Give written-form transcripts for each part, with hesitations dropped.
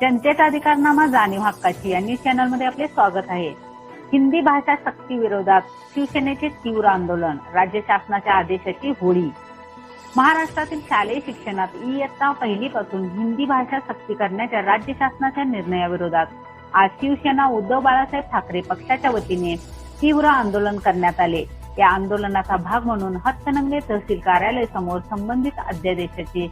जनतेचा अधिकारनामा जाणीव हक्काची या न्यूज चॅनलमध्ये आपले स्वागत आहे. हिंदी भाषा सक्ती विरोधात शिवसेनेचे तीव्र आंदोलन, राज्य शासनाच्या आदेशाची होळी. महाराष्ट्रातील शालेय शिक्षणात इयत्ता पहिलीपासून हिंदी भाषा सक्ती करण्याच्या राज्य शासनाच्या निर्णयाविरोधात आज शिवसेना उद्धव बाळासाहेब ठाकरे पक्षाच्या वतीने तीव्र आंदोलन करण्यात आले. या आंदोलनाचा भाग म्हणून हातकणंगले तहसील कार्यालय समोर संबंधित अध्यादेशाची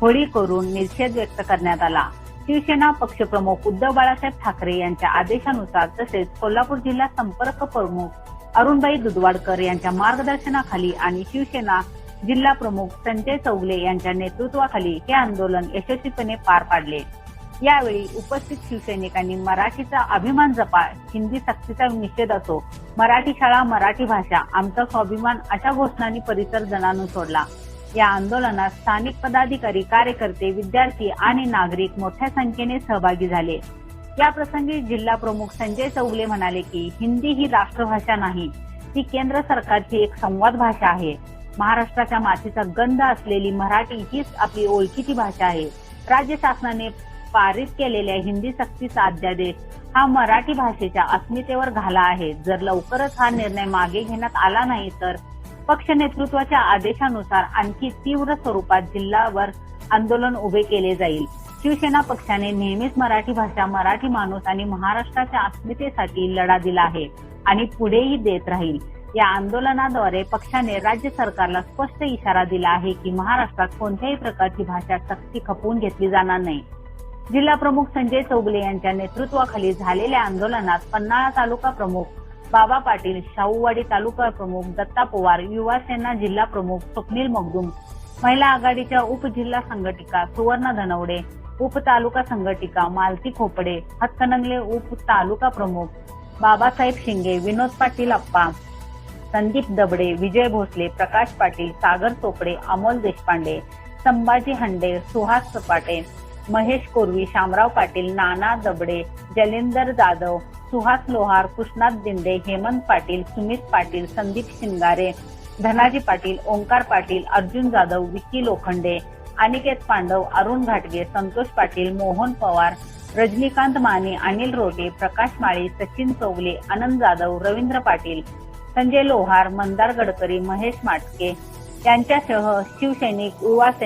होळी करून निषेध व्यक्त करण्यात आला. शिवसेना पक्षप्रमुख उद्धव बाळासाहेब ठाकरे यांच्या आदेशानुसार तसेच कोल्हापूर जिल्हा संपर्क प्रमुख अरुणभाई दुधवाडकर यांच्या मार्गदर्शनाखाली आणि शिवसेना जिल्हा प्रमुख संजय चौगले यांच्या नेतृत्वाखाली हे आंदोलन यशस्वीपणे पार पाडले. यावेळी उपस्थित शिवसैनिकांनी मराठीचा अभिमान जपा, हिंदी सक्तीचा निषेध असो, मराठी शाळा, मराठी भाषा, आमचा स्वाभिमान अशा घोषणांनी परिसर जणांनून सोडला. या आंदोलनात स्थानिक पदाधिकारी, कार्यकर्ते, विद्यार्थी आणि नागरिक मोठ्या संख्येने सहभागी झाले. या प्रसंगी जिल्हा प्रमुख संजय चौगले म्हणाले की हिंदी ही राष्ट्रभाषा नाही, ती केंद्र सरकारची एक संवाद भाषा आहे. महाराष्ट्राच्या मातीचा गंध असलेली मराठी हीच आपली ओळखीची भाषा आहे. राज्य शासनाने पारित केलेल्या हिंदी सक्तीचा अध्यादेश हा मराठी भाषेच्या अस्मितेवर घाला आहे. जर लवकरच हा निर्णय मागे घेण्यात आला नाही तर पक्ष नेतृत्वाच्या आदेशानुसार आणखी तीव्र स्वरूपात जिल्ह्यावर आंदोलन उभे केले जाईल. शिवसेना पक्षाने नेहमीच मराठी भाषा, मराठी माणूस आणि महाराष्ट्राच्या अस्मितेसाठी लढा दिला आहे आणि पुढेही देत राहील. या आंदोलनाद्वारे पक्षाने राज्य सरकारला स्पष्ट इशारा दिला आहे की महाराष्ट्रात कोणत्याही प्रकारची भाषा सक्ती खपवून घेतली जाणार नाही. जिल्हा प्रमुख संजय चौगले यांच्या नेतृत्वाखाली झालेल्या आंदोलनात पन्हाळा तालुका प्रमुख बाबा पाटील, शाहूवाडी तालुका प्रमुख दत्ता पवार, युवा सेना जिल्हा प्रमुख स्वप्नील मगदूम, महिला आघाडीच्या उपजिल्हा संघटिका सुवर्णा धनवडे, उप तालुका संघटिका मालती खोपडे, हातकणंगले उप तालुका प्रमुख बाबासाहेब शिंगे, विनोद पाटील अप्पा, संदीप दबडे, विजय भोसले, प्रकाश पाटील, सागर चोपडे, अमोल देशपांडे, संभाजी हंडे, सुहास सपाटे, महेश कोरवी, शामराव पाटील, नाना दबडे, जलेंदर जाधव, सुहास लोहार, कृष्णात दिंडे, हेमंत पाटील, सुमित पाटील, संदीप शिंगारे, धनाजी पाटील, ओंकार पाटील, अर्जुन जाधव, विक्की लोखंडे, अनिकेत पांडव, अरुण घाटगे, संतोष पाटील, मोहन पवार, रजनीकांत माने, अनिल रोटे, प्रकाश माळी, सचिन चौगले, आनंद जाधव, रवींद्र पाटील, संजय लोहार, मंदार गडकरी, महेश माटके यांच्यासह शिवसैनिक, युवा सैनिक